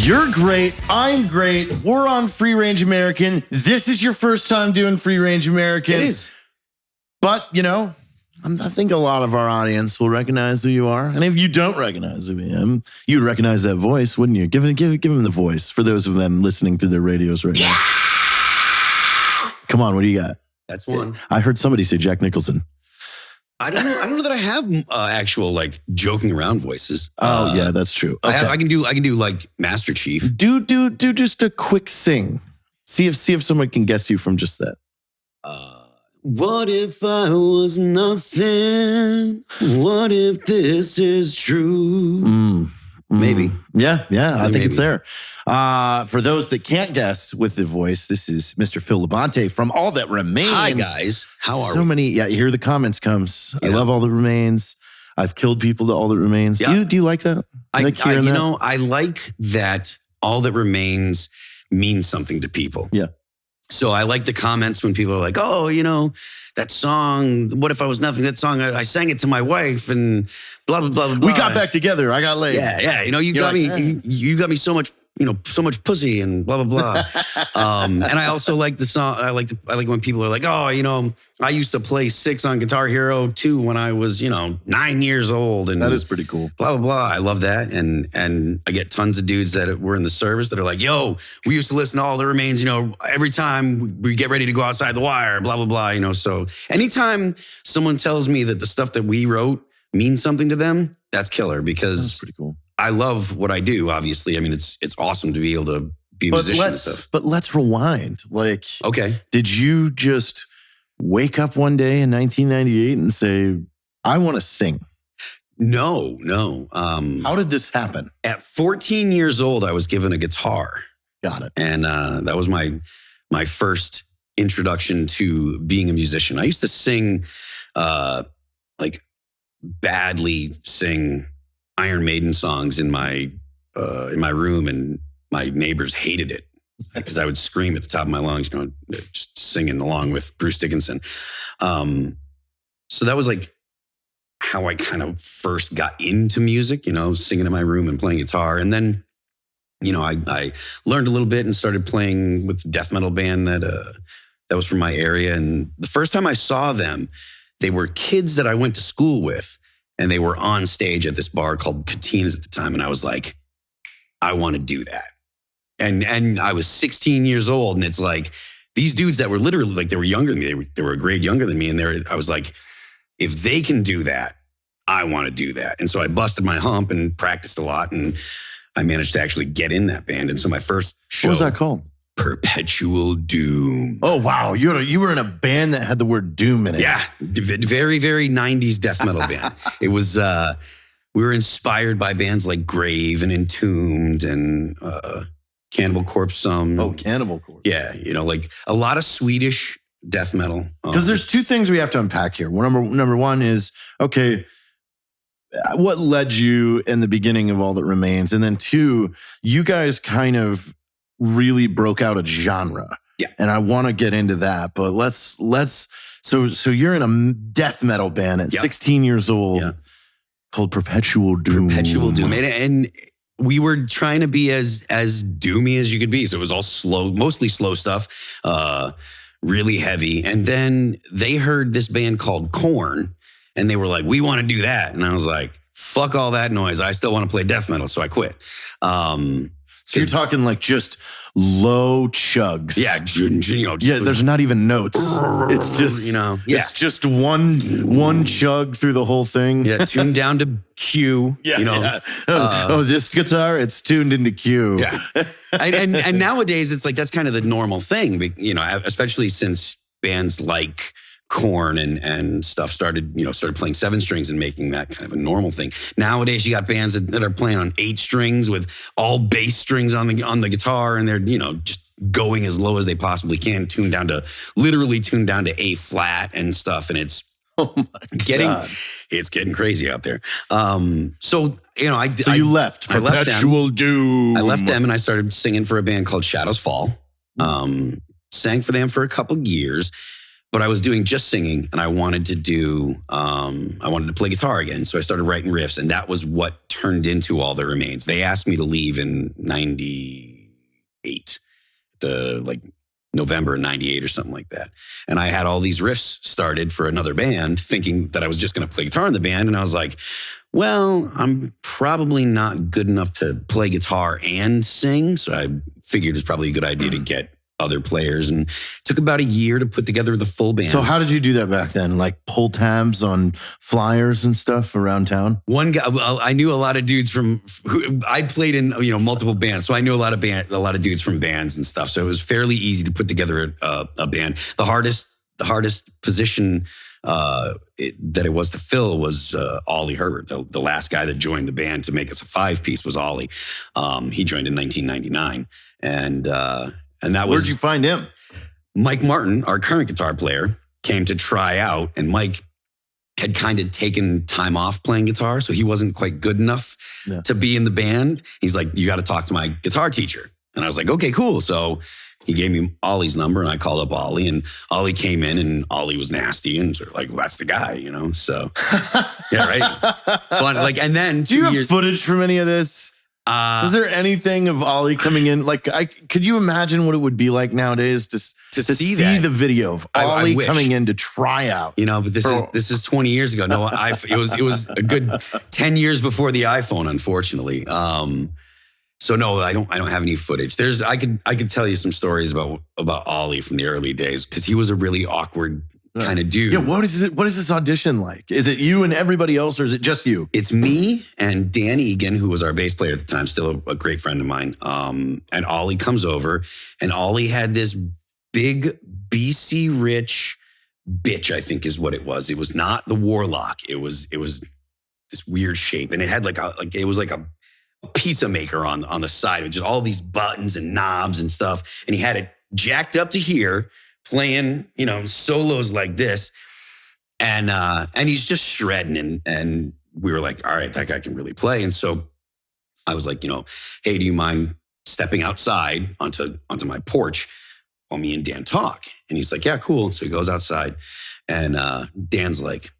You're great. I'm great. We're on Free Range American. This is your first time doing Free Range American. It is. But, you know, I think a lot of our audience will recognize who you are. And if you don't recognize who I am, you'd recognize that voice, wouldn't you? Give them the voice for those of them listening through their radios right now. Come on, what do you got? That's one. I heard somebody say Jack Nicholson. I don't know that I have actual like joking around voices. Oh yeah, that's true. Okay. I can do like Master Chief. Do just a quick sing. See if someone can guess you from just that. What if I was nothing? What if this is true? Maybe. Yeah, I think it's there. For those that can't guess with the voice, this is Mr. Phil Labonte from All That Remains. Hi, guys. How are so we? many, yeah, you hear the comments comes. I love All That Remains. I've killed people to All That Remains. Yeah. Do you like that? I like that All That Remains means something to people. Yeah. So I like the comments when people are like, oh, you know, that song, What If I Was Nothing? That song, I sang it to my wife and blah, blah, blah, blah, blah. We got back together. I got laid. Yeah. You know, you got me so much, you know, so much pussy and blah, blah, blah. And I also like the song. I like when people are like, oh, you know, I used to play 6 on Guitar Hero 2 when I was, you know, 9 years old. And that is pretty cool. Blah, blah, blah. I love that. And I get tons of dudes that were in the service that are like, yo, we used to listen to All That Remains, you know, every time we get ready to go outside the wire, blah, blah, blah, you know. So anytime someone tells me that the stuff that we wrote means something to them, that's killer because that's pretty cool. I love what I do, obviously. I mean, it's awesome to be able to be a musician and stuff. But let's rewind. Like, okay. Did you just wake up one day in 1998 and say, I want to sing? No. How did this happen? At 14 years old, I was given a guitar. Got it. And that was my first introduction to being a musician. I used to sing, like badly sing Iron Maiden songs in my room, and my neighbors hated it because I would scream at the top of my lungs, you know, just singing along with Bruce Dickinson. So that was like how I kind of first got into music, you know, singing in my room and playing guitar. And then, you know, I learned a little bit and started playing with the death metal band that was from my area. And the first time I saw them, they were kids that I went to school with. And they were on stage at this bar called Catina's at the time. And I was like, I want to do that. And I was 16 years old. And it's like, these dudes that were literally like, they were younger than me. They were a grade younger than me. And I was like, if they can do that, I want to do that. And so I busted my hump and practiced a lot. And I managed to actually get in that band. And so my first show. What was that called? Perpetual Doom. Oh, wow. You were in a band that had the word doom in it. Yeah. Very, very 90s death metal band. It was, we were inspired by bands like Grave and Entombed and Cannibal Corpse. Cannibal Corpse. Yeah. You know, like a lot of Swedish death metal. Because there's two things we have to unpack here. Number one is, okay, what led you in the beginning of All That Remains? And then two, you guys kind of really broke out a genre. Yeah. And I want to get into that, but let's so you're in a death metal band at 16 years old called Perpetual Doom. Perpetual Doom. And we were trying to be as doomy as you could be. So it was all slow, mostly slow stuff, really heavy. And then they heard this band called Korn and they were like, we want to do that. And I was like, fuck all that noise. I still want to play death metal. So I quit. So you're talking like just low chugs. Yeah, you know, there's not even notes. It's just, you know, it's just one chug through the whole thing. Yeah, tuned down to Q. Yeah, you know. Yeah. This guitar, it's tuned into Q. Yeah, and nowadays it's like that's kind of the normal thing, you know, especially since bands like Korn and stuff started playing 7 strings and making that kind of a normal thing. Nowadays, you got bands that are playing on 8 strings with all bass strings on the guitar, and they're, you know, just going as low as they possibly can, tuned down to A flat and stuff, and it's getting crazy out there. So you know, you left Perpetual Doom. I left them and I started singing for a band called Shadows Fall. Sang for them for a couple years. but I was doing just singing, and I wanted to play guitar again. So I started writing riffs, and that was what turned into All That Remains. They asked me to leave in 98, November 98 or something like that. And I had all these riffs started for another band, thinking that I was just going to play guitar in the band. And I was like, well, I'm probably not good enough to play guitar and sing. So I figured it's probably a good idea to get other players, and it took about a year to put together the full band. So how did you do that back then? Like pull tabs on flyers and stuff around town? One guy, well, I knew a lot of dudes I played in, multiple bands. So I knew a lot of dudes from bands and stuff. So it was fairly easy to put together a band. The hardest position that it was to fill was Ollie Herbert, the last guy that joined the band to make us a 5-piece was Ollie. He joined in 1999. And that was... Where'd you find him? Mike Martin, our current guitar player, came to try out, and Mike had kind of taken time off playing guitar, so he wasn't quite good enough to be in the band. He's like, you got to talk to my guitar teacher. And I was like, okay, cool. So he gave me Ollie's number, and I called up Ollie, and Ollie came in, and Ollie was nasty, and sort of like, well, that's the guy, So, yeah, right? Fun. And then do you have footage from any of this? Is there anything of Ollie coming in? Could you imagine what it would be like nowadays to see the video of Ollie coming in to try out? But this is 20 years ago. No, it was a good 10 years before the iPhone, unfortunately. So no, I don't have any footage. I could tell you some stories about Ollie from the early days, because he was a really awkward kind of dude. Yeah, what is this audition like? Is it you and everybody else, or is it just you? It's me and Dan Egan, who was our bass player at the time, still a great friend of mine. And Ollie comes over, and Ollie had this big BC Rich bitch, I think is what it was. It was not the Warlock. It was this weird shape, and it had it was like a pizza maker on the side with just all these buttons and knobs and stuff. And he had it jacked up to here, playing, solos like this. And he's just shredding. And we were like, all right, that guy can really play. And so I was like, hey, do you mind stepping outside onto my porch while me and Dan talk? And he's like, yeah, cool. And so he goes outside, and Dan's like,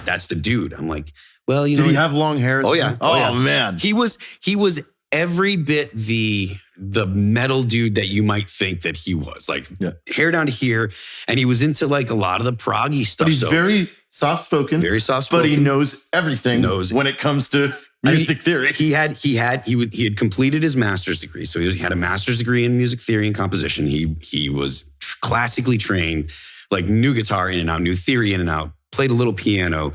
that's the dude. I'm like, well, Did he have long hair? Oh yeah. Oh man. He was every bit the metal dude that you might think that he was. Hair down to here, and he was into a lot of the proggy stuff. But he's very soft-spoken. Very soft-spoken. But he knows everything when it comes to music theory. He had completed his master's degree. So he had a master's degree in music theory and composition. He was classically trained, knew guitar in and out, knew theory in and out, played a little piano,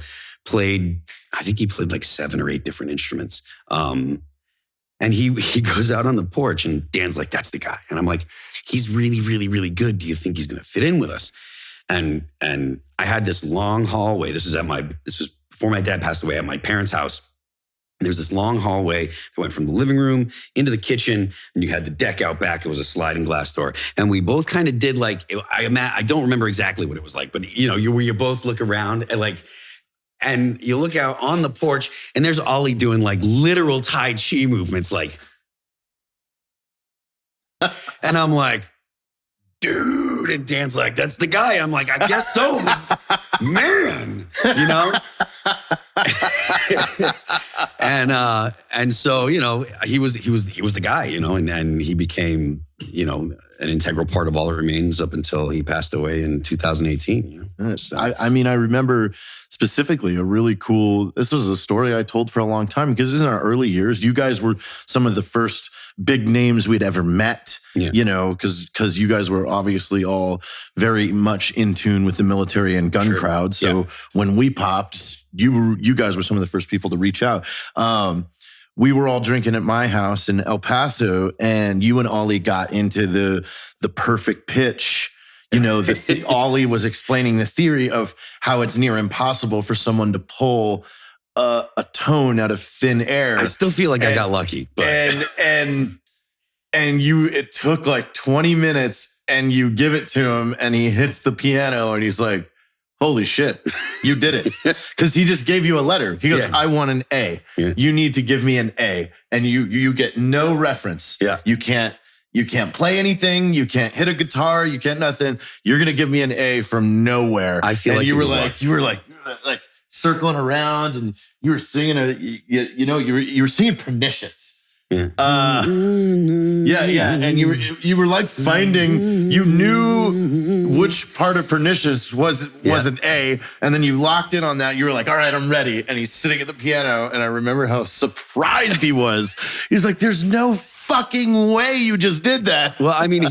I think he played 7 or 8 different instruments. And he goes out on the porch, and Dan's like, that's the guy. And I'm like, he's really, really, really good. Do you think he's going to fit in with us? And I had this long hallway. This was before my dad passed away, at my parents' house. There's this long hallway that went from the living room into the kitchen, and you had the deck out back. It was a sliding glass door. And we both kind of did I don't remember exactly what it was like, but you both look around and you look out on the porch, and there's Ollie doing literal Tai Chi movements, and I'm like, dude. And Dan's like, that's the guy. I'm like, I guess so, man, and so, he was the guy, and he became, an integral part of All That Remains up until he passed away in 2018. So. I remember specifically a really cool, this was a story I told for a long time, because in our early years, you guys were some of the first big names we'd ever met, because you guys were obviously all very much in tune with the military and gun crowd. So when we popped, you guys were some of the first people to reach out. We were all drinking at my house in El Paso, and you and Ollie got into the perfect pitch. Ollie was explaining the theory of how it's near impossible for someone to pull a tone out of thin air. I still feel like I got lucky, but and it took 20 minutes, and you give it to him, and he hits the piano, and he's like, holy shit, you did it. Because he just gave you a letter. He goes, I want an A. Yeah. You need to give me an A. And you get no reference. Yeah. You can't You can't play anything. You can't hit a guitar. You can't nothing. You're going to give me an A from nowhere. I feel and like you it were was like, you were like circling around and you were singing you were singing Pernicious. Yeah. Yeah. And you were like finding, you knew which part of Pernicious was an A, and then you locked in on that. You were like, all right, I'm ready. And he's sitting at the piano, and I remember how surprised he was. He's like, there's no fucking way you just did that. Well, I mean,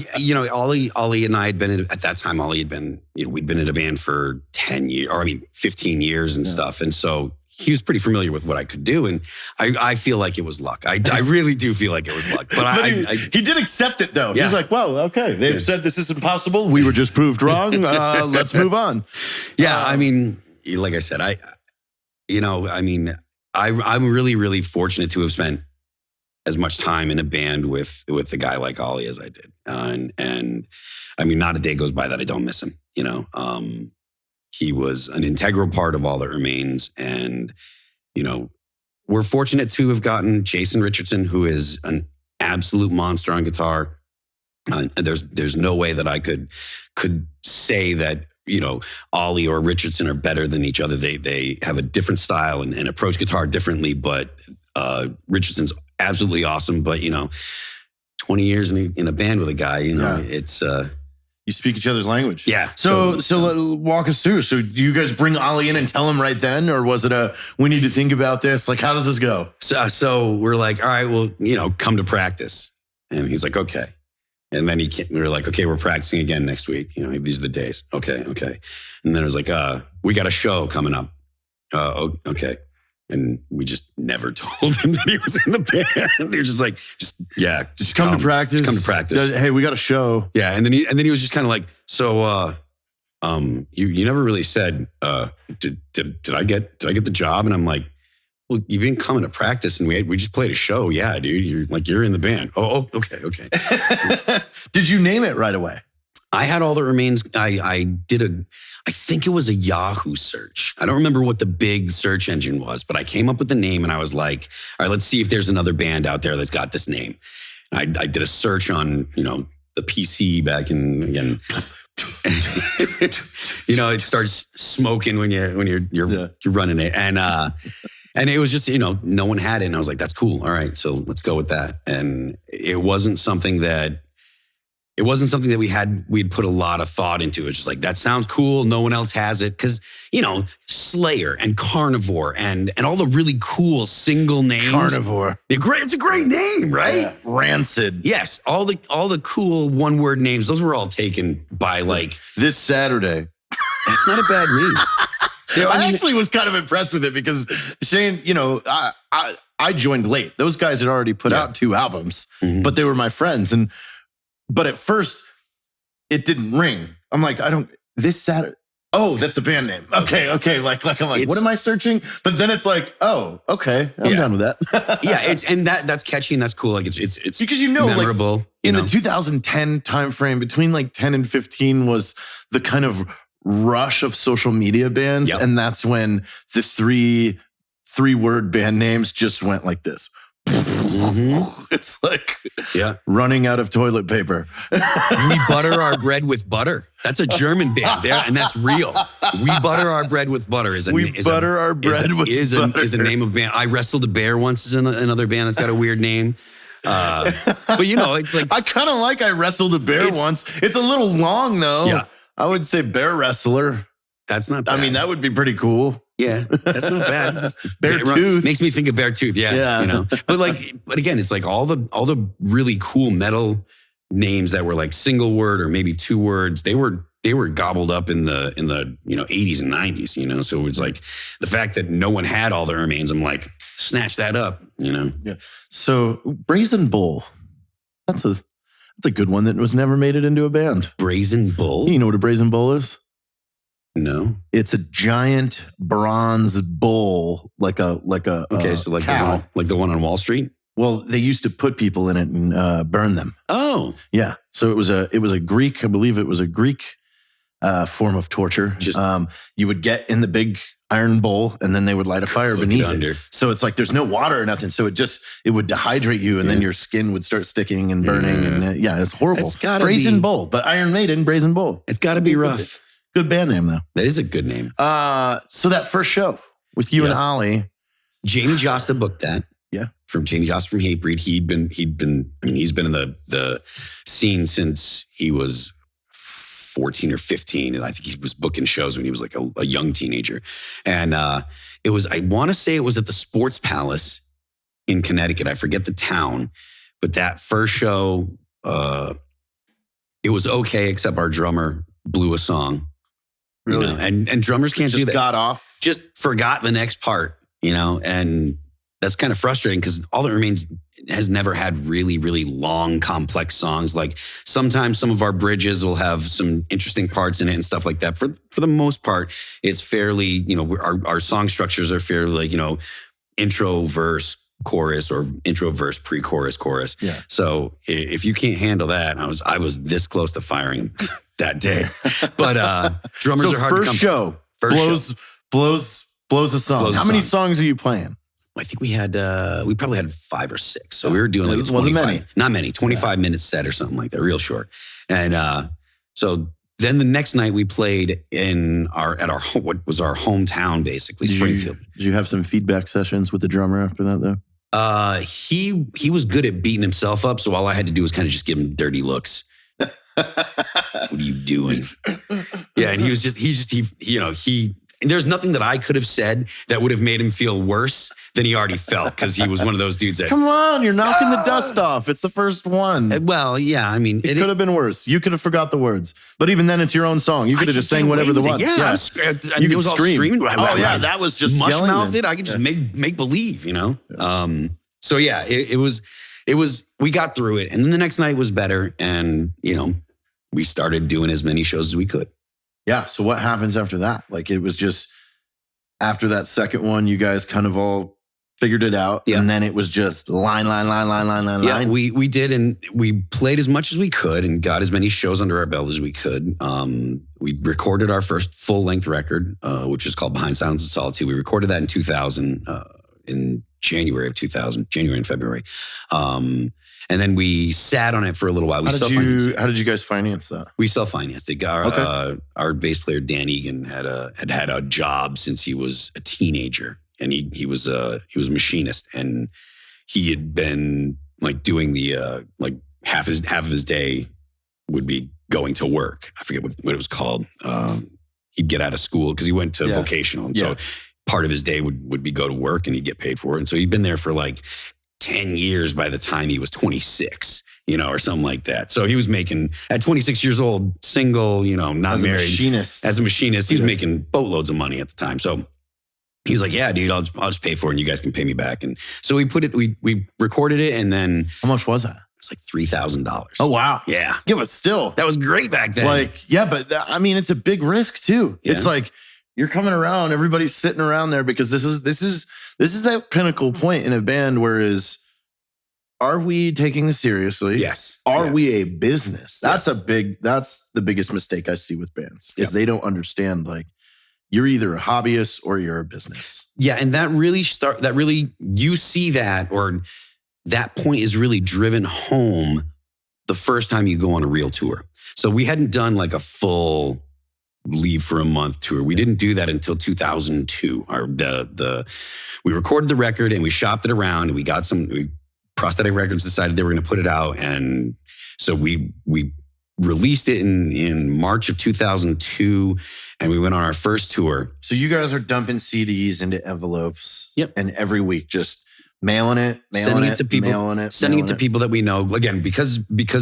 Ollie and I had been at that time. Ollie had been, we'd been in a band for 15 years and stuff, and so he was pretty familiar with what I could do, and I feel like it was luck. I really do feel like it was luck. But he did accept it, though. Yeah. He's like, well, okay, they've said this is impossible. We were just proved wrong. Let's move on. Yeah, I mean, like I said, I'm really, really fortunate to have spent as much time in a band with a guy like Ollie as I did. And I mean, not a day goes by that I don't miss him, He was an integral part of All That Remains. And, we're fortunate to have gotten Jason Richardson, who is an absolute monster on guitar. There's no way that I could say that, Ollie or Richardson are better than each other. They have a different style and approach guitar differently, but Richardson's absolutely awesome. But, 20 years in a band with a guy, it's... You speak each other's language. Yeah. So walk us through. So do you guys bring Ollie in and tell him right then? Or was it we need to think about this? Like, how does this go? So we're like, all right, well, come to practice. And he's like, okay. And then we were like, okay, we're practicing again next week. These are the days. Okay. And then it was like, we got a show coming up. Okay. And we just never told him that he was in the band. They're just like, just come to practice. Just come to practice. Hey, we got a show. Yeah. And then he was just kind of like, so, you never really said, did I get the job? And I'm like, well, you've been coming to practice and we just played a show. Yeah, dude. You're in the band. Oh, okay. Did you name it right away? I had All That Remains. I think it was a Yahoo search. I don't remember what the big search engine was, but I came up with the name and I was like, all right, let's see if there's another band out there that's got this name. And I did a search on, the PC back in, again, it starts smoking when you're running it. And it was just, no one had it. And I was like, that's cool. All right, so let's go with that. And it wasn't something that we'd put a lot of thought into. It's just like, that sounds cool. No one else has it. Cause Slayer and Carnivore and all the really cool single names. Carnivore. It's a great name, right? Yeah. Rancid. Yes. All the cool one word names. Those were all taken by like This Saturday. That's not a bad name. I actually was kind of impressed with it because Shane, I joined late. Those guys had already put out 2 albums, but they were my friends. But at first, it didn't ring. I'm like, this Saturday. Oh, that's a band name. Okay. Like I'm like, what am I searching? But then it's like, oh, okay, I'm done with that. Yeah, that's catchy and that's cool. Like it's because memorable. Like, in the 2010 timeframe, between like 10 and 15 was the kind of rush of social media bands, and that's when the three-word band names just went like this. It's like running out of toilet paper. We butter our bread with butter. That's a German band there, and that's real. We butter our bread with butter is a name of band. I wrestled a bear once is another band that's got a weird name. But it's like I kind of like I wrestled a bear once. It's a little long though. Yeah, I would say bear wrestler. That's not bad. I mean, that would be pretty cool. Yeah, that's not bad. Bear Tooth makes me think of Bear Tooth. Yeah. But again, it's like all the really cool metal names that were like single word or maybe 2 words. They were gobbled up in the 80s and 90s. So it was like the fact that no one had All That Remains. I'm like, snatch that up. Yeah. So Brazen Bowl, that's a good one that was never made it into a band. Brazen Bowl. You know what a Brazen Bowl is? No, it's a giant bronze bull, like a so like cow. The one on Wall Street. Well, they used to put people in it and burn them. Oh, yeah. So it was a Greek, I believe it was a Greek form of torture. You would get in the big iron bowl, and then they would light a fire beneath under. it. So it's like there's no water or nothing. So it would dehydrate you, and then your skin would start sticking and burning. And it's horrible. It's gotta Brazen be- Bowl, but Iron Maiden, Brazen Bowl. It's got to be rough. Good band name though. That is a good name. So that first show with you and Ollie, Jamie Josta booked that. Yeah. From Jamie Josta from Hatebreed. He's been in the scene since he was 14 or 15. And I think he was booking shows when he was like a young teenager. And I want to say it was at the Sports Palace in Connecticut. I forget the town, but that first show, it was okay, except our drummer blew a song. really, You know, and drummers can't do just that. got off. Just forgot the next part, and that's kind of frustrating because All That Remains has never had really, really long, complex songs. Like sometimes some of our bridges will have some interesting parts in it and stuff like that. For the most part, it's fairly, our song structures are fairly like, intro, verse, chorus, or intro, verse, pre-chorus, chorus. Yeah. So if you can't handle that, I was this close to firing that day. But drummers So are hard to first come. show blows a song. Blows a How many song. songs are you playing? I think we probably had 5 or 6. So we were doing like It a wasn't 25, many. not many, 25 minute set or something like that, real short. And so then the next night we played what was our hometown, basically, Springfield. Did you have some feedback sessions with the drummer after that though? He was good at beating himself up, so all I had to do was kind of just give him dirty looks. What are you doing? Yeah, and there's nothing that I could have said that would have made him feel worse than he already felt, because he was one of those dudes that. Come on, you're knocking the dust off. It's the first one. Well, yeah, I mean, It could have been worse. You could have forgot the words. But even then, it's your own song. You could have just sang whatever the one. Yeah, You it could was all scream. screaming. Oh, yeah, that was just mush yelling mouth then. it. I could just make believe, So yeah, it was. We got through it, and then the next night was better, and we started doing as many shows as we could. Yeah. So what happens after that? Like, it was just after that second one, you guys kind of all figured it out. Yeah. And then it was just line. Yeah, we did, and we played as much as we could and got as many shows under our belt as we could. We recorded our first full-length record, which is called Behind Silence and Solitude. We recorded that in 2000, in January of 2000, January and February. And then we sat on it for a little while. How did you guys finance that? We self-financed it. Our bass player, Dan Egan, had a job since he was a teenager. And he was a machinist, and he had been like doing the half of his day would be going to work. I forget what it was called. He'd get out of school because he went to vocational, and so part of his day would be go to work, and he'd get paid for it. And so he'd been there for like 10 years by the time he was 26. Or something like that. So he was making, at 26 years old, single, not married. As a machinist, he was making boatloads of money at the time. So he's like, yeah, dude, I'll just pay for it and you guys can pay me back. And so we recorded it, and then. How much was that? It was like $3,000. Oh, wow. Yeah. Yeah, but still. That was great back then. It's a big risk too. Yeah. It's like you're coming around, everybody's sitting around there because this is that pinnacle point in a band, whereas are we taking this seriously? Yes. Are we a business? That's the biggest mistake I see with bands is they don't understand, like, you're either a hobbyist or you're a business. Yeah, and you see that, or that point is really driven home the first time you go on a real tour. So we hadn't done like a full leave for a month tour. We didn't do that until 2002. We recorded the record and we shopped it around, and we got Prosthetic Records decided they were going to put it out, and so we released it in March of 2002, and we went on our first tour. So you guys are dumping CDs into envelopes, and every week just mailing it to people that we know. Again, because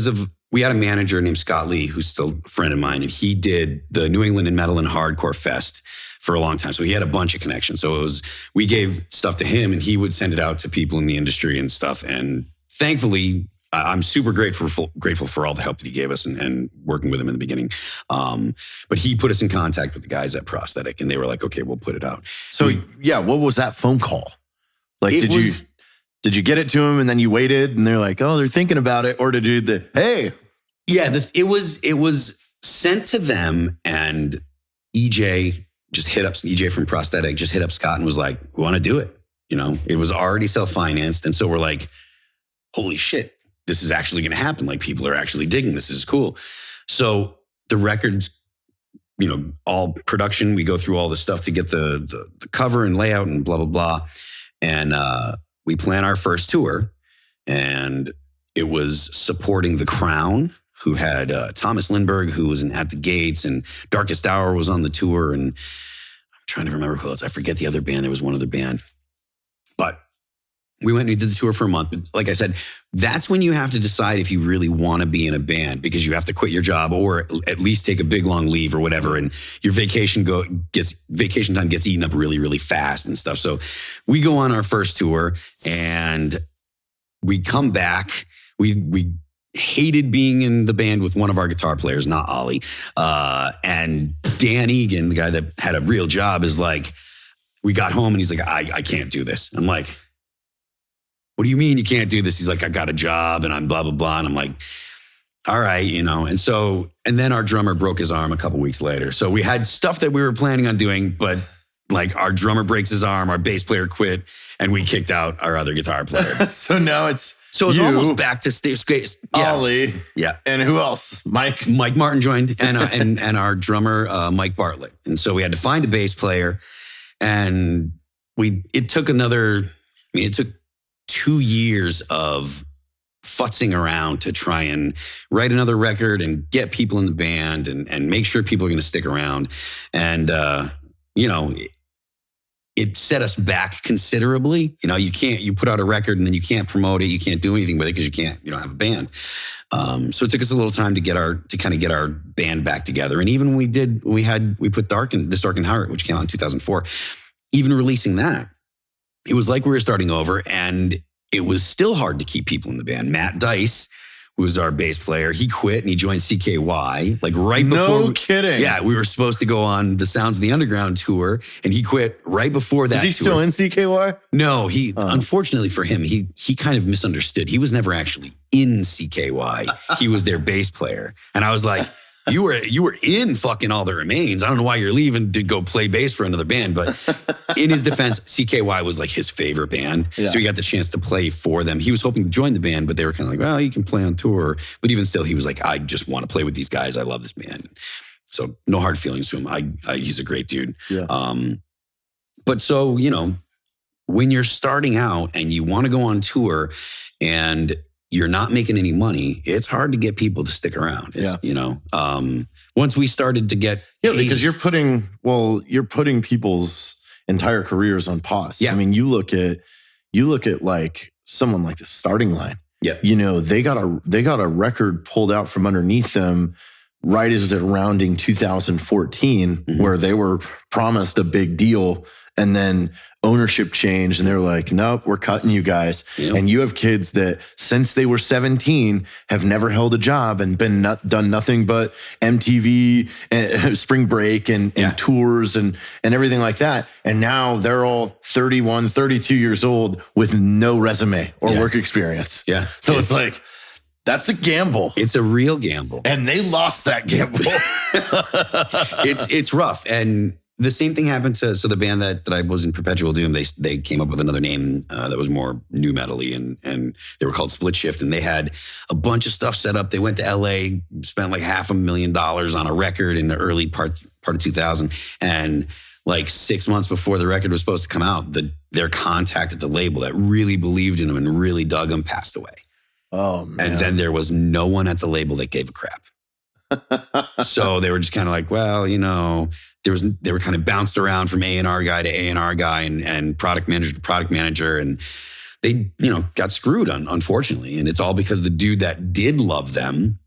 of we had a manager named Scott Lee, who's still a friend of mine, and he did the New England and Metal and Hardcore Fest for a long time. So he had a bunch of connections. So we gave stuff to him, and he would send it out to people in the industry and stuff. And thankfully, I'm super grateful for all the help that he gave us and working with him in the beginning. But he put us in contact with the guys at Prosthetic, and they were like, okay, we'll put it out. So what was that phone call? Like, did you get it to him and then you waited and they're like, oh, they're thinking about it? Or did you hey? Yeah, it was sent to them, and EJ just hit up EJ from Prosthetic, just hit up Scott and was like, we want to do it. It was already self-financed. And so we're like, holy shit, this is actually going to happen. Like, people are actually digging this. This is cool. So the records, all production, we go through all the stuff to get the cover and layout and blah, blah, blah. And we plan our first tour, and it was supporting The Crown, who had Thomas Lindbergh, who was in At the Gates, and Darkest Hour was on the tour. And I'm trying to remember who else. I forget the other band. There was one other band. But we went and we did the tour for a month. But like I said, that's when you have to decide if you really want to be in a band, because you have to quit your job or at least take a big long leave or whatever. And your vacation time gets eaten up really, really fast and stuff. So we go on our first tour and we come back. We hated being in the band with one of our guitar players, not Ollie. And Dan Egan, the guy that had a real job, is like, we got home and he's like, I can't do this. I'm like, what do you mean you can't do this? He's like, I got a job and I'm blah, blah, blah. And I'm like, all right, and then our drummer broke his arm a couple weeks later. So we had stuff that we were planning on doing, but like our drummer breaks his arm, our bass player quit, and we kicked out our other guitar player. So now it's almost back to stage. Yeah. Ollie. Yeah. And who else? Mike Martin joined, and our drummer, Mike Bartlett. And so we had to find a bass player, and it took 2 years of futzing around to try and write another record and get people in the band and make sure people are going to stick around. And, it set us back considerably. You put out a record and then you can't promote it. You can't do anything with it because you don't have a band. So it took us a little time to get our band back together. And even when we put This Darkened Heart, which came out in 2004, even releasing that, it was like we were starting over, and it was still hard to keep people in the band. Matt Dice, who was our bass player, he quit and he joined CKY. Like right before. No kidding. Yeah, we were supposed to go on the Sounds of the Underground tour, and he quit right before that. Is he still in CKY? No, unfortunately for him, he kind of misunderstood. He was never actually in CKY. He was their bass player. And I was like, you were in fucking All That Remains. I don't know why you're leaving to go play bass for another band. But in his defense, CKY was like his favorite band. Yeah. So he got the chance to play for them. He was hoping to join the band, but they were kind of like, well, you can play on tour. But even still, he was like, I just want to play with these guys. I love this band. So no hard feelings to him. He's a great dude. Yeah. But so, when you're starting out and you want to go on tour and you're not making any money, it's hard to get people to stick around. Once we started to get paid, because you're putting people's entire careers on pause. Yeah. I mean, you look at like someone like the Starting Line. Yeah. They got a record pulled out from underneath them right as they're rounding 2014, where they were promised a big deal, and then ownership changed and they're like, nope, we're cutting you guys. Yep. And you have kids that since they were 17 have never held a job and done nothing but MTV and Spring Break and tours and everything like that. And now they're all 31, 32 years old with no resume or work experience. Yeah. So it's like, that's a gamble. It's a real gamble. And they lost that gamble. It's rough. And the same thing happened to the band that I was in, Perpetual Doom. They came up with another name that was more nu metal-y, and they were called Split Shift, and they had a bunch of stuff set up. They went to LA, spent like $500,000 on a record in the early part of 2000, and like 6 months before the record was supposed to come out, their contact at the label that really believed in them and really dug them passed away. Oh man! And then there was no one at the label that gave a crap. So they were just kind of like, well, they were kind of bounced around from A&R guy to A&R guy and product manager to product manager. And they, got screwed unfortunately. And it's all because the dude that did love them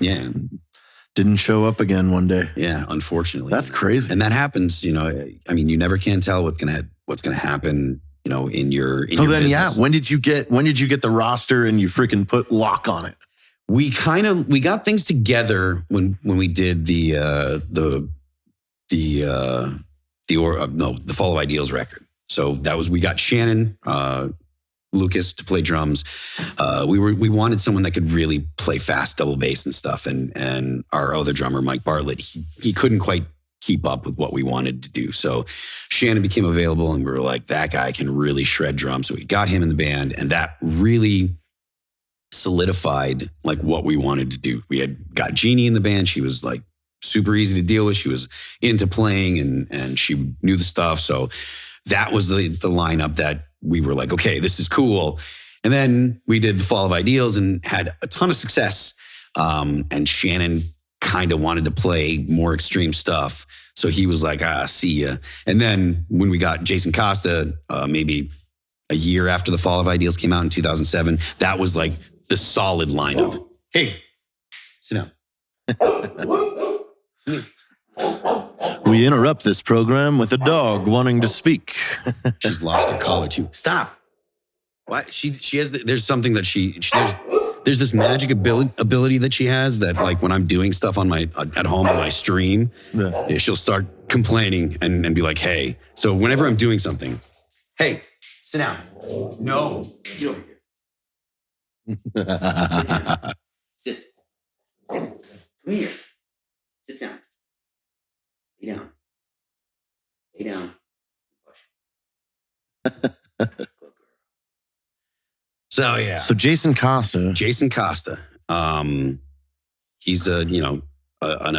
didn't show up again one day. Yeah, unfortunately. That's crazy. And that happens, you never can tell what's going to happen, in your business. When did you get the roster and you freaking put lock on it? We got things together when we did the Fall of Ideals record. So we got Shannon Lucas to play drums. We wanted someone that could really play fast double bass and stuff. And our other drummer, Mike Bartlett, he couldn't quite keep up with what we wanted to do. So Shannon became available and we were like, that guy can really shred drums. So we got him in the band, and that really solidified like what we wanted to do. We had got Jeannie in the band. She was like super easy to deal with. She was into playing and she knew the stuff. So that was the lineup that we were like, okay, this is cool. And then we did the Fall of Ideals and had a ton of success. And Shannon kind of wanted to play more extreme stuff. So he was like, see ya. And then when we got Jason Costa, maybe a year after the Fall of Ideals came out in 2007, that was like the solid lineup. Hey, sit down. We interrupt this program with a dog wanting to speak. She's lost her collar too. Stop. What? She has, there's something that there's this magic ability that she has that like when I'm doing stuff on at home on my stream, she'll start complaining and be like, hey. So whenever I'm doing something, hey, sit down. No, get over here. Sit. Come here. Sit down. Lay down. Lay down. So yeah. So Jason Costa. He's an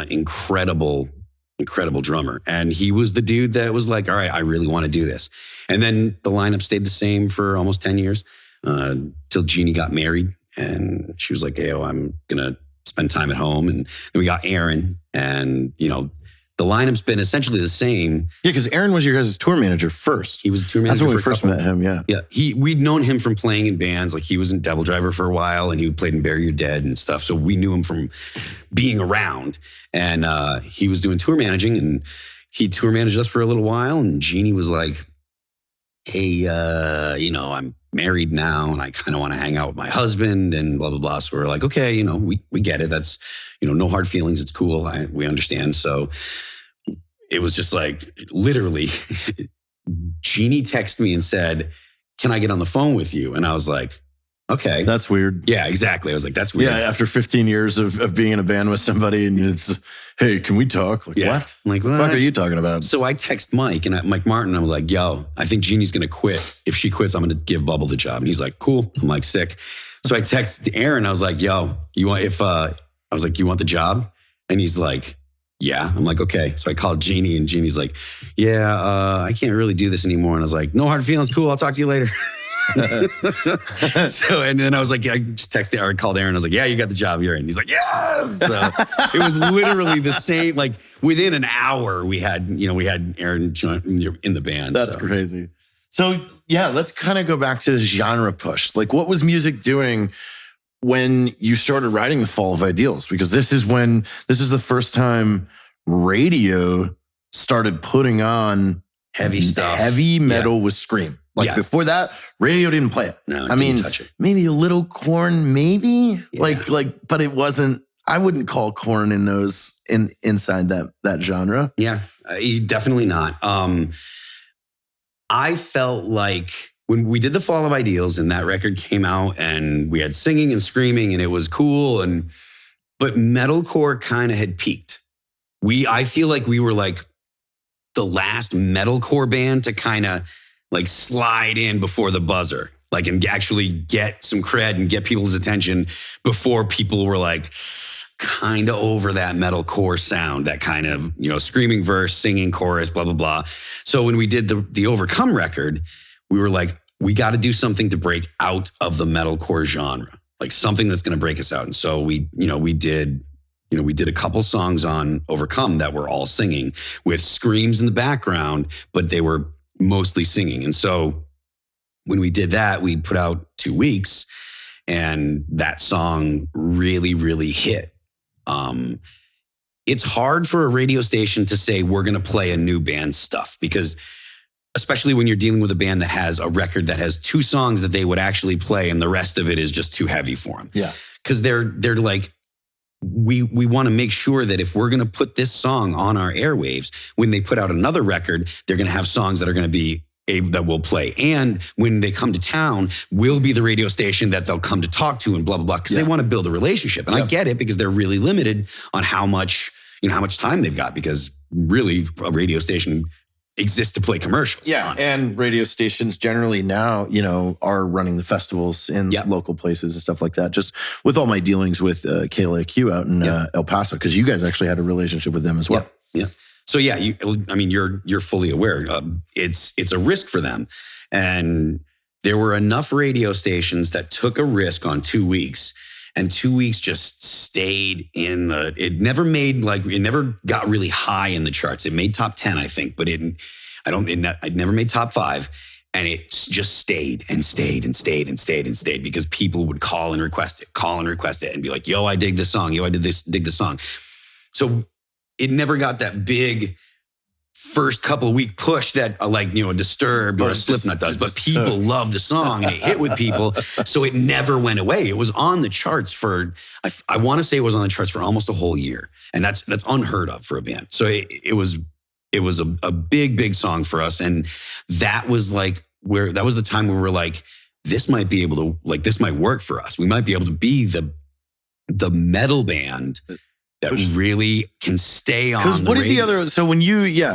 incredible drummer. And he was the dude that was like, all right, I really want to do this. And then the lineup stayed the same for almost 10 years till Jeannie got married. And she was like, hey, I'm going to spend time at home. And then we got Aaron. And, the lineup's been essentially the same. Yeah, because Aaron was your guys' tour manager first. He was a tour manager. That's when we first met him, yeah. Yeah, we'd known him from playing in bands. Like he was in Devil Driver for a while, and he played in Bury Your Dead and stuff. So we knew him from being around. And he was doing tour managing, and he tour managed us for a little while. And Jeannie was like, hey, I'm married now, and I kind of want to hang out with my husband and blah, blah, blah. So we're like, okay, we get it. That's, no hard feelings. It's cool. We understand. So it was just like, literally, Jeannie texted me and said, can I get on the phone with you? And I was like, okay. That's weird. Yeah, exactly. I was like, that's weird. Yeah, after 15 years of being in a band with somebody and it's, hey, can we talk? Like, yeah. what? I'm like, what the fuck are you talking about? So I text Mike and Mike Martin. I was like, yo, I think Jeannie's going to quit. If she quits, I'm going to give Bubble the job. And he's like, cool. I'm like, sick. So I texted Aaron. I was like, yo, you want the job? And he's like, yeah. I'm like, okay. So I called Jeannie and Jeannie's like, yeah, I can't really do this anymore. And I was like, no hard feelings. Cool. I'll talk to you later. So, and then I was like, I just texted or called Aaron. I was like, yeah, you got the job. You're in. He's like, yes. So it was literally the same, like within an hour we had Aaron in the band. That's crazy. So yeah, let's kind of go back to the genre push. Like what was music doing when you started writing the Fall of Ideals? Because this is the first time radio started putting on heavy stuff. Heavy metal with scream. Like before that, radio didn't play it. No, it didn't touch it. Maybe a little Korn, maybe but it wasn't. I wouldn't call Korn inside that genre. Yeah, definitely not. I felt like when we did the Fall of Ideals and that record came out and we had singing and screaming and it was cool but metalcore kind of had peaked. I feel like we were like the last metalcore band to kind of like slide in before the buzzer, like and actually get some cred and get people's attention before people were like kind of over that metalcore sound, that kind of, screaming verse, singing chorus, blah, blah, blah. So when we did the Overcome record, we were like, we got to do something to break out of the metalcore genre, like something that's going to break us out. And so we did a couple songs on Overcome that were all singing with screams in the background, but they were mostly singing. And so when we did that, we put out 2 weeks and that song really, really hit. It's hard for a radio station to say we're going to play a new band's stuff because especially when you're dealing with a band that has a record that has 2 songs that they would actually play and the rest of it is just too heavy for them. Yeah. Because they're like, we want to make sure that if we're going to put this song on our airwaves, when they put out another record, they're going to have songs that are going to be that we'll play. And when they come to town, we'll be the radio station that they'll come to talk to and blah, blah, blah, because they want to build a relationship. And I get it because they're really limited on how much time they've got because really a radio station exists to play commercials. Yeah, honestly. and radio stations generally now, are running the festivals in local places and stuff like that. Just with all my dealings with KLAQ out in El Paso, because you guys actually had a relationship with them as well. Yeah. So yeah, you're fully aware. It's a risk for them, and there were enough radio stations that took a risk on 2 weeks. And 2 weeks just stayed it never got really high in the charts. It made top 10, I think, but it never made top 5. And it just stayed and stayed and stayed and stayed and stayed because people would call and request it and be like, yo, I dig this song. Yo, I dig the song. So it never got that big first couple of week push that a Disturbed or a Slipknot does, but people loved the song and it hit with people. So it never went away. It was on the charts for, I want to say it was on the charts for almost a whole year. And that's unheard of for a band. So it was a big, big song for us. And that was that was the time where we were like, this might be able to, this might work for us. We might be able to be the metal band that really can stay on. Because what did the other? So when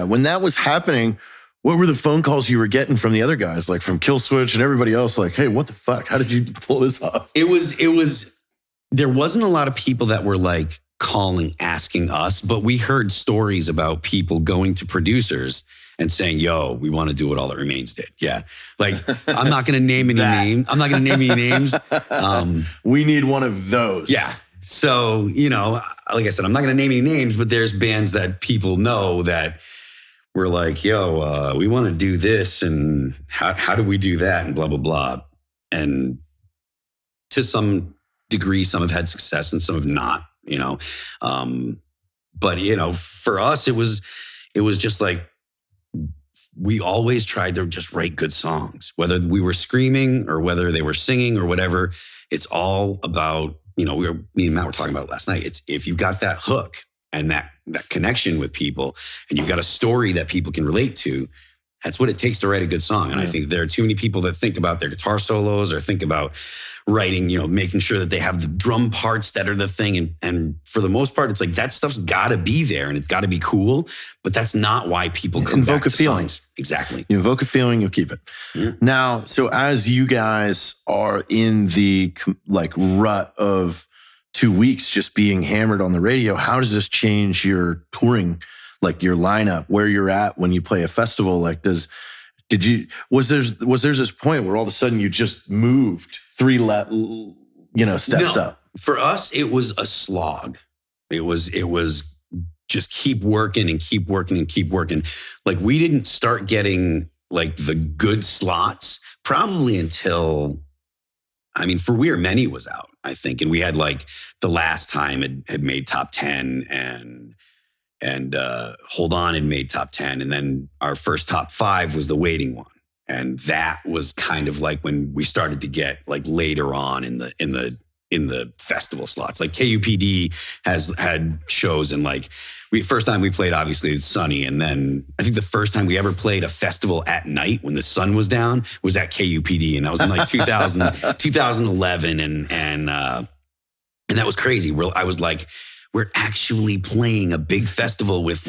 when that was happening, what were the phone calls you were getting from the other guys, like from Killswitch and everybody else? Like, hey, what the fuck? How did you pull this off? It was. There wasn't a lot of people that were calling, asking us, but we heard stories about people going to producers and saying, "Yo, we want to do what All That Remains did." Yeah, I'm not going to name any names. I'm not going to name any names. We need one of those. Yeah. So, like I said, I'm not going to name any names, but there's bands that people know that were like, yo, we want to do this. And how do we do that? And blah, blah, blah. And to some degree, some have had success and some have not, But, for us, it was just we always tried to just write good songs, whether we were screaming or whether they were singing or whatever. It's all about, me and Matt were talking about it last night. It's if you've got that hook and that connection with people and you've got a story that people can relate to, that's what it takes to write a good song. And I think there are too many people that think about their guitar solos or think about writing, making sure that they have the drum parts that are the thing. And for the most part, it's that stuff's got to be there and it's got to be cool. But that's not why people come back to songs. Exactly. You invoke a feeling, you'll keep it. Yeah. Now, so as you guys are in the rut of 2 weeks just being hammered on the radio, how does this change your touring, your lineup, where you're at when you play a festival? Was there this point where all of a sudden you just moved 3 steps up? For us, it was a slog. It was just keep working and keep working and keep working. We didn't start getting the good slots probably until, For We Are Many was out, I think. And we had the last time it had made top 10 and Hold On had made top 10. And then our first top 5 was The Waiting One. And that was kind of when we started to get later on in the festival slots. KUPD has had shows and first time we played, obviously it's Sunny. And then I think the first time we ever played a festival at night when the sun was down was at KUPD. And that was in 2011. And that was crazy. I was we're actually playing a big festival with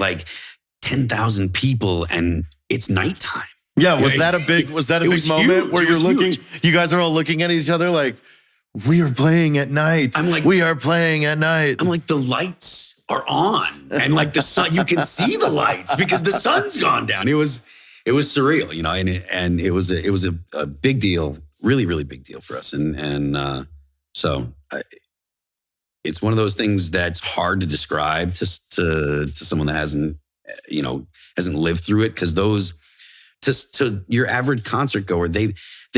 10,000 people and it's nighttime. Yeah, was that a big moment huge. where you're looking, you guys are all looking at each other we are playing at night. We are playing at night. I'm the lights are on and the sun, you can see the lights because the sun's gone down. It was surreal, and it was a big deal, really, really big deal for us. So it's one of those things that's hard to describe to someone that hasn't lived through it. Cause those, to your average concert goer, they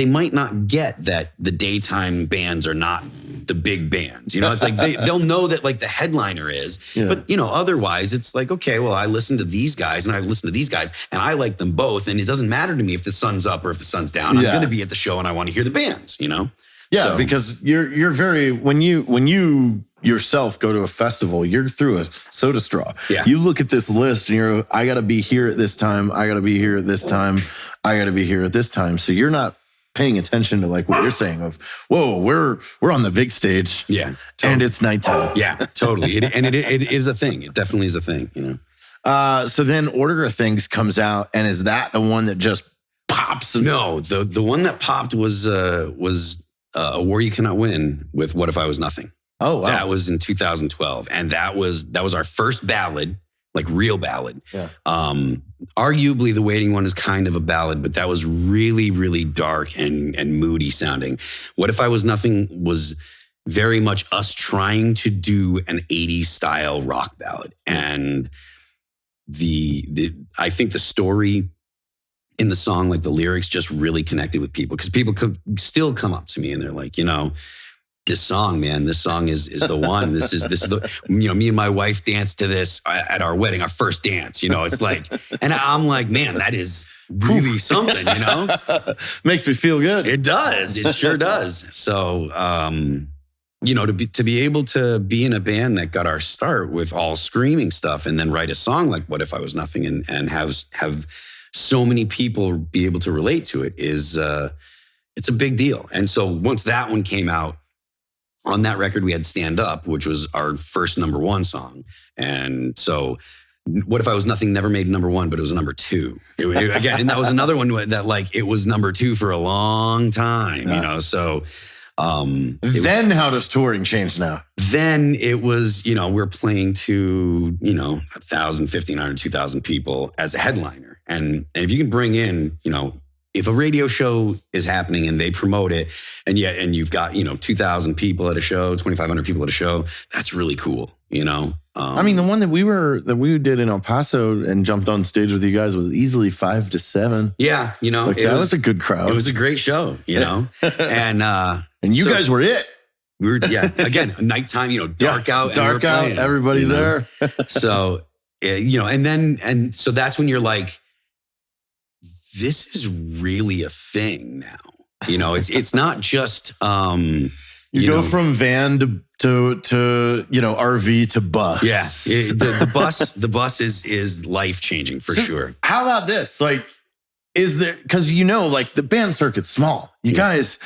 might not get that the daytime bands are not the big bands. It's they'll know that the headliner is, but otherwise it's okay, well, I listen to these guys and I listen to these guys and I like them both. And it doesn't matter to me if the sun's up or if the sun's down. I'm going to be at the show and I want to hear the bands, Yeah, because you're very, when you yourself go to a festival, you're through a soda straw. Yeah. You look at this list and I got to be here at this time. I got to be here at this time. I got to be here at this time. So you're not paying attention to what you're saying of, whoa, we're on the big stage. Yeah. Totally. And it's nighttime. Yeah, totally. It is a thing. It definitely is a thing, So then Order of Things comes out, and is that the one that just pops? No, the one that popped was A War You Cannot Win with What If I Was Nothing. Oh, wow. That was in 2012. And that was our first ballad, like real ballad. Yeah. Arguably the Waiting one is kind of a ballad, but that was really, really dark and moody sounding. What If I Was Nothing was very much us trying to do an 80s style rock ballad. And I think the story in the song, like the lyrics just really connected with people, because people could still come up to me and they're like, this song, man, this song is the one. This is the, me and my wife danced to this at our wedding, our first dance, it's like, and I'm like, man, that is really something, Makes me feel good. It does. It sure does. So, to be able to be in a band that got our start with all screaming stuff and then write a song like What If I Was Nothing and have so many people be able to relate to it is, it's a big deal. And so once that one came out, on that record, we had Stand Up, which was our first #1 song. And so What If I Was Nothing never made #1, but it was #2. Again, and that was another one that like, it was #2 for a long time, so. Then how does touring change now? Then it was, we're playing to, 1,000, 1,500, 2,000 people as a headliner. And if you can bring in, if a radio show is happening and they promote it and you've got, 2,000 people at a show, 2,500 people at a show, that's really cool, I mean, the one that we did in El Paso and jumped on stage with you guys was easily 5 to 7. Yeah. That was a good crowd. It was a great show, and you guys were it. We were, again, nighttime, dark out. Dark out, playing, everybody's there. So, and so that's when you're like, this is really a thing now. It's not just, you go from van to RV to bus. Yeah. The bus is life-changing for sure. How about this? Like, is there, because like the band circuit's small. You guys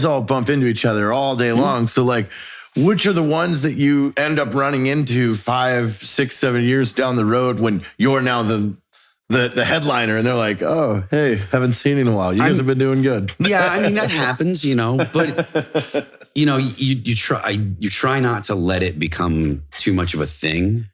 all bump into each other all day long. So like, which are the ones that you end up running into 5, 6, 7 years down the road when you're now the headliner and they're like, oh, hey, haven't seen you in a while. You guys have been doing good. Yeah, I mean, that happens, but you try not to let it become too much of a thing,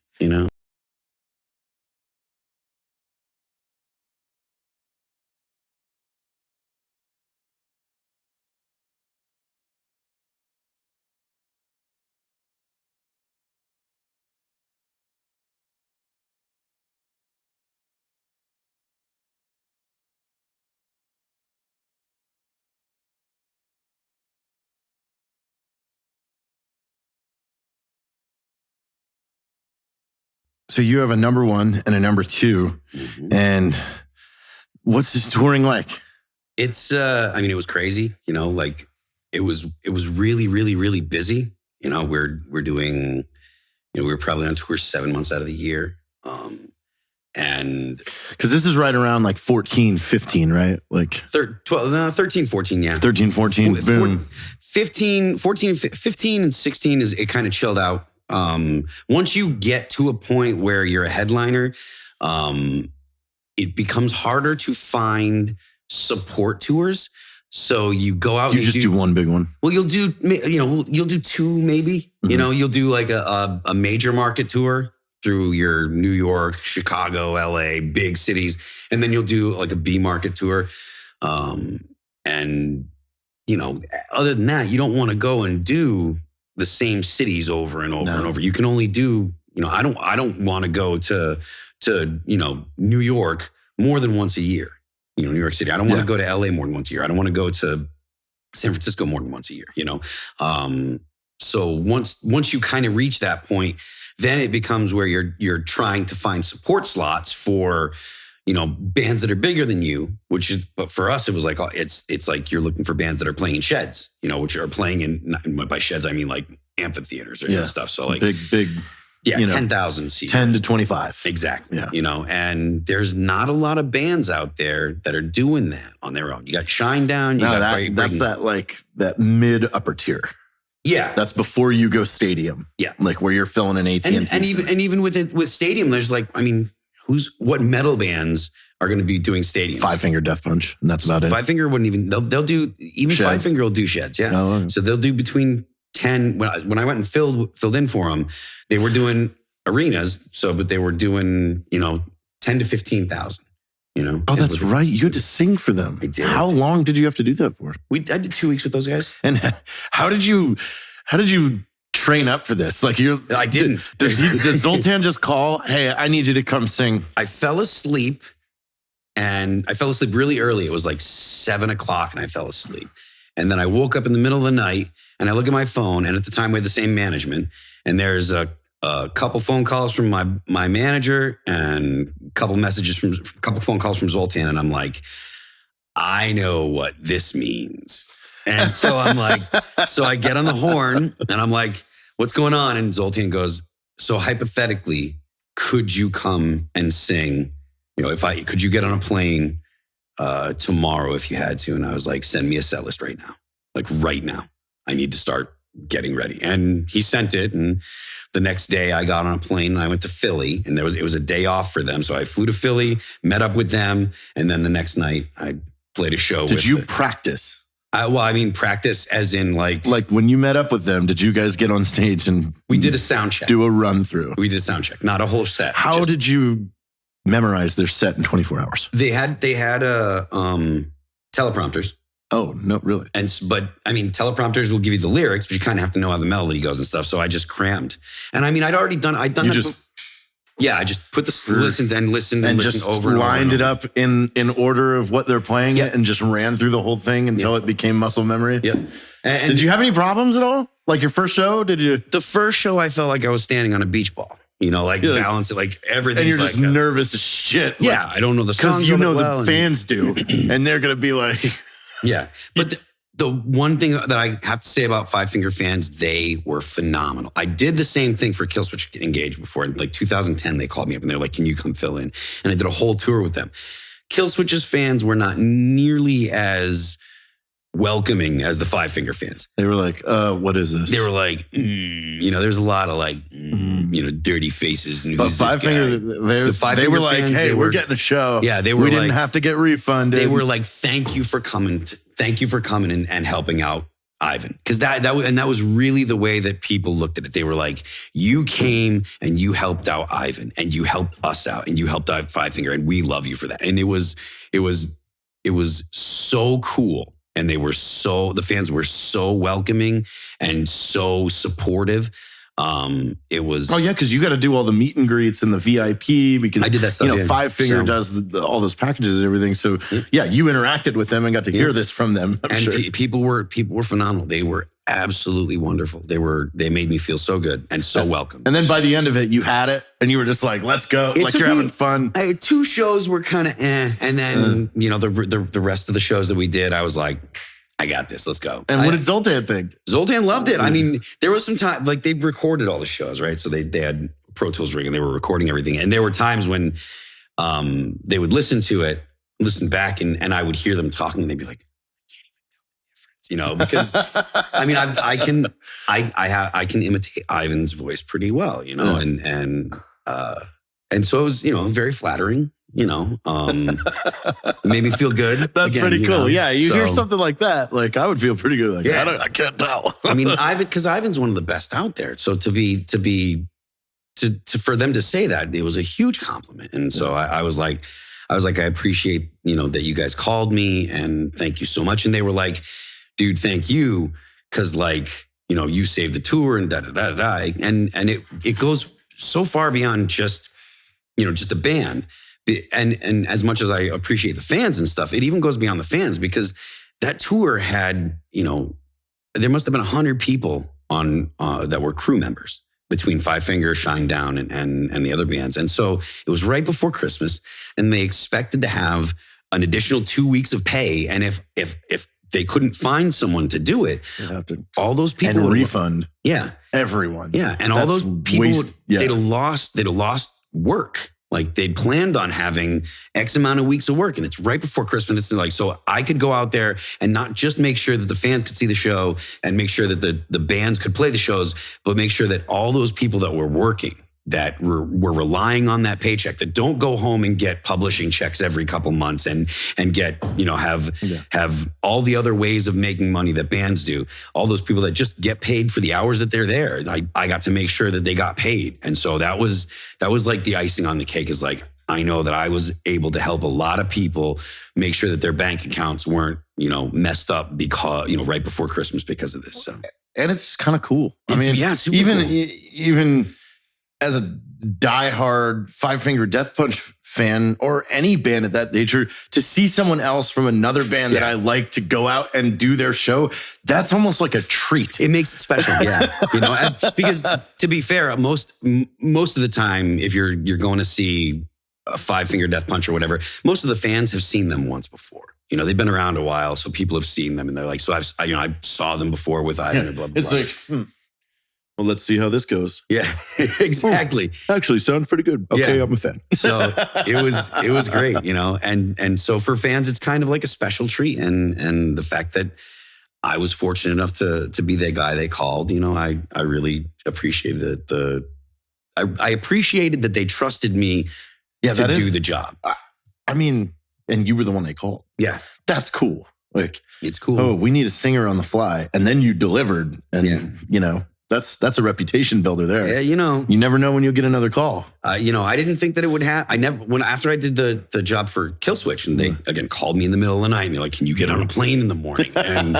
So you have a #1 and a #2. Mm-hmm. And what's this touring like? It's, it was crazy, like it was really, really, really busy. We're doing, we were probably on tour 7 months out of the year. And because this is right around like 14, 15, right? Like 13, 14. Yeah. 13, 14. Boom. 15 and 16 it kind of chilled out. Once you get to a point where you're a headliner, it becomes harder to find support tours. So you go out. You just do one big one. Well, you'll do 2 maybe. Mm-hmm. You'll do like a major market tour through your New York, Chicago, LA, big cities, and then you'll do like a B market tour. And other than that, you don't want to go and do the same cities over and over and over. You can only do, I don't want to go to New York more than once a year. New York City. I don't want to go to LA more than once a year. I don't want to go to San Francisco more than once a year, So once you kind of reach that point, then it becomes where you're trying to find support slots for, bands that are bigger than you, but for us, it was like, it's like you're looking for bands that are playing in sheds, which are playing by sheds, I mean like amphitheaters or stuff. So like big, yeah, 10,000 seats. 10 to 25. Exactly. Yeah. And there's not a lot of bands out there that are doing that on their own. You got Shinedown. That's that mid upper tier. Yeah. That's before you go stadium. Yeah. Like where you're filling an AT&T. And even with stadium, there's like, what metal bands are going to be doing stadiums? Five Finger Death Punch, and that's about it. Five Finger wouldn't even, they'll do, even Sheds. Five Finger will do Sheds, yeah. Oh, okay. So they'll do between 10, when I went and filled in for them, they were doing arenas, but they were doing, 10 to 15,000, Oh, that's right. You had to sing for them. I did. How long did you have to do that for? I did 2 weeks with those guys. And how did you train up for this? Like I didn't. Does Zoltan just call, hey, I need you to come sing? I fell asleep really early. It was like 7 o'clock and I fell asleep. And then I woke up in the middle of the night and I look at my phone, and at the time we had the same management, and there's a couple phone calls from my manager and a couple phone calls from Zoltan. And I'm like, I know what this means. And so I'm like, so I get on the horn and I'm like, what's going on? And Zoltan goes, so hypothetically, could you come and sing? Could you get on a plane tomorrow if you had to? And I was like, send me a set list right now. Like right now, I need to start getting ready. And he sent it. And the next day I got on a plane and I went to Philly, and it was a day off for them. So I flew to Philly, met up with them. And then the next night I played a show. Did you practice? Practice as in like when you met up with them, did you guys get on stage and we did a sound check? Do a run through? We did a sound check, not a whole set. How did you memorize their set in 24 hours? They had teleprompters. Oh, no, really? Teleprompters will give you the lyrics, but you kind of have to know how the melody goes and stuff. So I just crammed. And I'd already done that. I just put the listened and listened over and lined over. it up in order of what they're playing Yep. it, and just ran through the whole thing until it became muscle memory. Yep. And did you have any problems at all? Like your first show, did you? The first show, I felt like I was standing on a beach ball. Balance it, like everything. And you're just nervous as shit. Yeah, I don't know the songs because the fans do, and they're gonna be like, yeah. But the one thing that I have to say about Five Finger fans, they were phenomenal. I did the same thing for Killswitch Engage before. In like 2010, they called me up and they're like, "Can you come fill in?" And I did a whole tour with them. Killswitch's fans were not nearly as welcoming as the Five Finger fans. They were like, what is this? They were like, there's a lot of like, dirty faces. And but Five Finger, they were like, hey, we're getting a show. Yeah, they were. We didn't have to get refunded. They were like, thank you for coming. Thank you for coming and helping out Ivan. Because that was really the way that people looked at it. They were like, you came and you helped out Ivan, and you helped us out, and you helped out Five Finger, and we love you for that. And it was so cool. And the fans were so welcoming and so supportive. It was. Oh yeah, because you got to do all the meet and greets and the VIP because I did that stuff. Five Finger does all those packages and everything. So yeah, you interacted with them and got to hear this from them. I'm sure. People were phenomenal. They were absolutely wonderful. They made me feel so good and so welcome. And then by the end of it, you had it and you were just like, let's go. You're having fun. Two shows were kind of and then the rest of the shows that we did, I was like, I got this. Let's go. And what did Zoltan think? Zoltan loved it. I mean, there was some time, like they recorded all the shows, right? So they had Pro Tools rig and they were recording everything. And there were times when they would listen back and I would hear them talking and they'd be like, because I mean, I can imitate Ivan's voice pretty well, and so it was, very flattering. It made me feel good. That's pretty cool. Yeah, you hear something like that, like I would feel pretty good. Like, yeah. I can't tell. I mean, because Ivan's one of the best out there. So for them to say that, it was a huge compliment. And so I was like, I appreciate, that you guys called me and thank you so much. And they were like, dude, thank you. Cause you saved the tour and da-da-da-da-da. And it goes so far beyond just the band. And as much as I appreciate the fans and stuff, it even goes beyond the fans because that tour had, there must have been 100 people on that were crew members between Five Finger, Shinedown, and the other bands. And so it was right before Christmas, and they expected to have an additional 2 weeks of pay. And if they couldn't find someone to do it, all those people would refund. Yeah, everyone. Yeah, and all those people they'd have lost work. Like they'd planned on having X amount of weeks of work, and it's right before Christmas. It's like, so I could go out there and not just make sure that the fans could see the show and make sure that the bands could play the shows, but make sure that all those people that were working that were relying on that paycheck, that don't go home and get publishing checks every couple months and get, have all the other ways of making money that bands do. All those people that just get paid for the hours that they're there. I got to make sure that they got paid. And so that was like the icing on the cake, is like, I know that I was able to help a lot of people make sure that their bank accounts weren't, messed up because, right before Christmas because of this. So. And it's kind of cool. I mean, super even as a diehard Five Finger Death Punch fan, or any band of that nature, to see someone else from another band that I like to go out and do their show, that's almost like a treat. It makes it special, yeah. Because to be fair, most of the time, if you're going to see a Five Finger Death Punch or whatever, most of the fans have seen them once before. They've been around a while, so people have seen them, and they're like, so I saw them before with Ivan, blah, blah, it's blah. like, well, let's see how this goes. Yeah, exactly. Actually, sounds pretty good. Okay, I'm a fan. So it was great, and so for fans, it's kind of like a special treat. And the fact that I was fortunate enough to be the guy they called, I really appreciated I appreciated that they trusted me to do the job. I mean, and you were the one they called. Yeah. That's cool. Like, it's cool. Oh, we need a singer on the fly. And then you delivered. And, that's a reputation builder there. Yeah, You never know when you'll get another call. I didn't think that it would happen. After I did the job for Killswitch, and they again called me in the middle of the night and they're like, can you get on a plane in the morning? And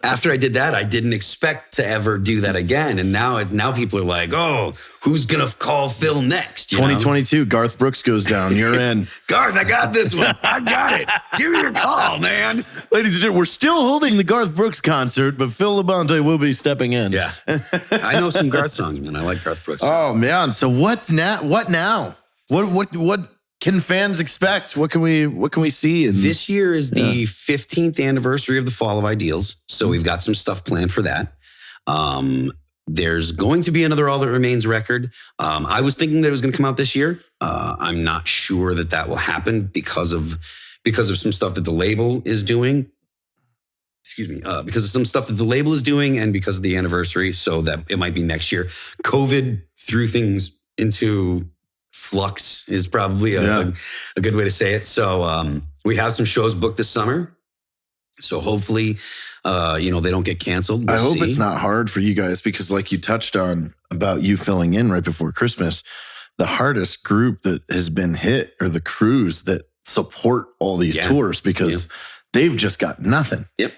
after I did that, I didn't expect to ever do that again. And now people are like, oh, who's going to call Phil next? 2022, Garth Brooks goes down. You're in. Garth, I got this one. I got it. Give me your call, man. Ladies and gentlemen, we're still holding the Garth Brooks concert, but Phil Labonte will be stepping in. Yeah. I know some Garth songs, man. I like Garth Brooks. Oh, man. So what now? What can fans expect? What can we see? This year is the 15th anniversary of the fall of Ideals. So we've got some stuff planned for that. There's going to be another All That Remains record. I was thinking that it was going to come out this year. I'm not sure that will happen because of some stuff that the label is doing. Excuse me, because of some stuff that the label is doing and because of the anniversary. So that it might be next year. COVID threw things into flux is probably a good way to say it. So we have some shows booked this summer. So hopefully, they don't get canceled. I hope it's not hard for you guys, because like you touched on about you filling in right before Christmas, the hardest group that has been hit are the crews that support all these tours, because they've just got nothing. Yep.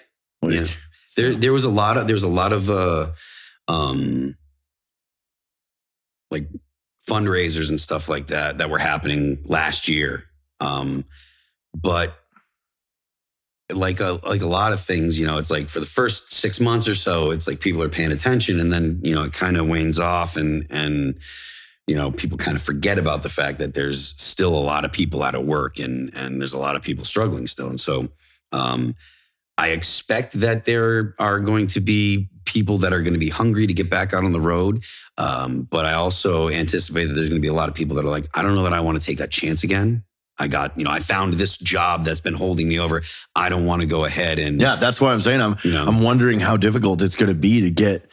There was a lot of like fundraisers and stuff like that were happening last year. But like a lot of things, it's like for the first 6 months or so, it's like people are paying attention, and then, it kind of wanes off and people kind of forget about the fact that there's still a lot of people out of work and there's a lot of people struggling still. And so, I expect that there are going to be people that are going to be hungry to get back out on the road. But I also anticipate that there's going to be a lot of people that are like, I don't know that I want to take that chance again. I found this job that's been holding me over. I don't want to go ahead and. Yeah, that's why I'm saying I'm wondering how difficult it's going to be to get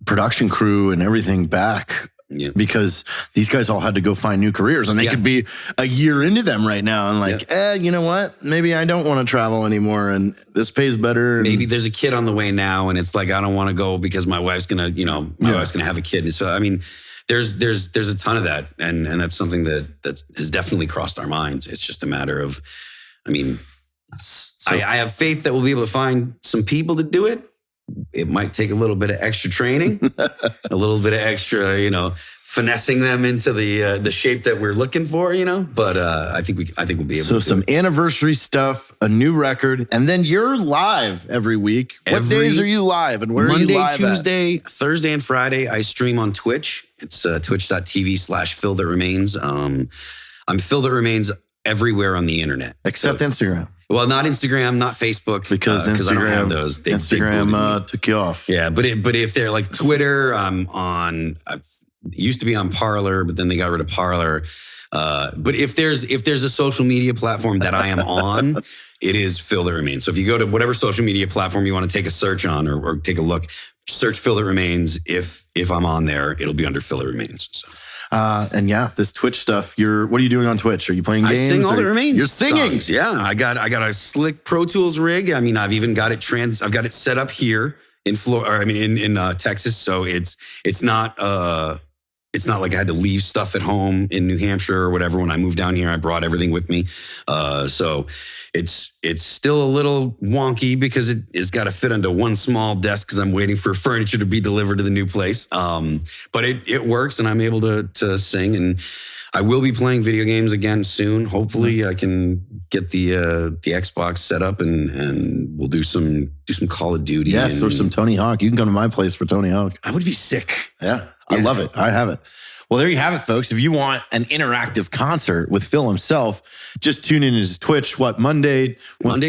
production crew and everything back. Yeah. Because these guys all had to go find new careers, and they could be a year into them right now and like, you know what? Maybe I don't want to travel anymore, and this pays better. Maybe there's a kid on the way now, and it's like, I don't want to go because my wife's gonna, wife's gonna have a kid. And so, I mean, there's a ton of that, and that's something that has definitely crossed our minds. It's just a matter of, I have faith that we'll be able to find some people to do it. It might take a little bit of extra training, a little bit of extra, finessing them into the shape that we're looking for, But I think we'll be able to. So some anniversary stuff, a new record, and then you're live every week. What days are you live, and where are you live? Monday, Tuesday, Thursday, and Friday. I stream on Twitch. It's twitch.tv/Phil That Remains. I'm Phil That Remains everywhere on the internet, except Instagram. Well, not Instagram, not Facebook, because Instagram, I don't have those. Instagram took you off. Yeah, but if they're like Twitter, I'm on. I used to be on Parler, but then they got rid of Parler. But if there's a social media platform that I am on, it is Phil That Remains. So if you go to whatever social media platform you want to take a search on or take a look, search Phil That Remains. If I'm on there, it'll be under Phil That Remains. So. And yeah, this Twitch stuff. What are you doing on Twitch? Are you playing games? I sing all the remains. You're singing. Songs. Yeah, I got a slick Pro Tools rig. I mean, I've even got it I've got it set up here in Texas. So it's not like I had to leave stuff at home in New Hampshire or whatever. When I moved down here, I brought everything with me. So it's still a little wonky because it's got to fit onto one small desk because I'm waiting for furniture to be delivered to the new place. But it works, and I'm able to sing. And I will be playing video games again soon. Hopefully, I can get the Xbox set up and we'll do some Call of Duty. Yes, or some Tony Hawk. You can come to my place for Tony Hawk. I would be sick. Yeah. I love it. I have it. Well, there you have it, folks. If you want an interactive concert with Phil himself, just tune in to his Twitch. Monday,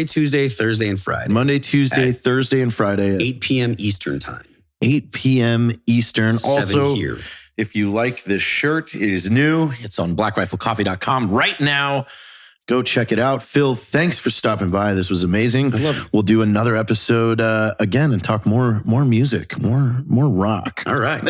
Tuesday, Thursday, and Friday. Monday, Tuesday, Thursday, and Friday. At 8 p.m. Eastern time. 8 p.m. Eastern. 7 also, here. If you like this shirt, it is new. It's on blackriflecoffee.com right now. Go check it out. Phil, thanks for stopping by. This was amazing. I love it. We'll do another episode again and talk more music, more rock. All right.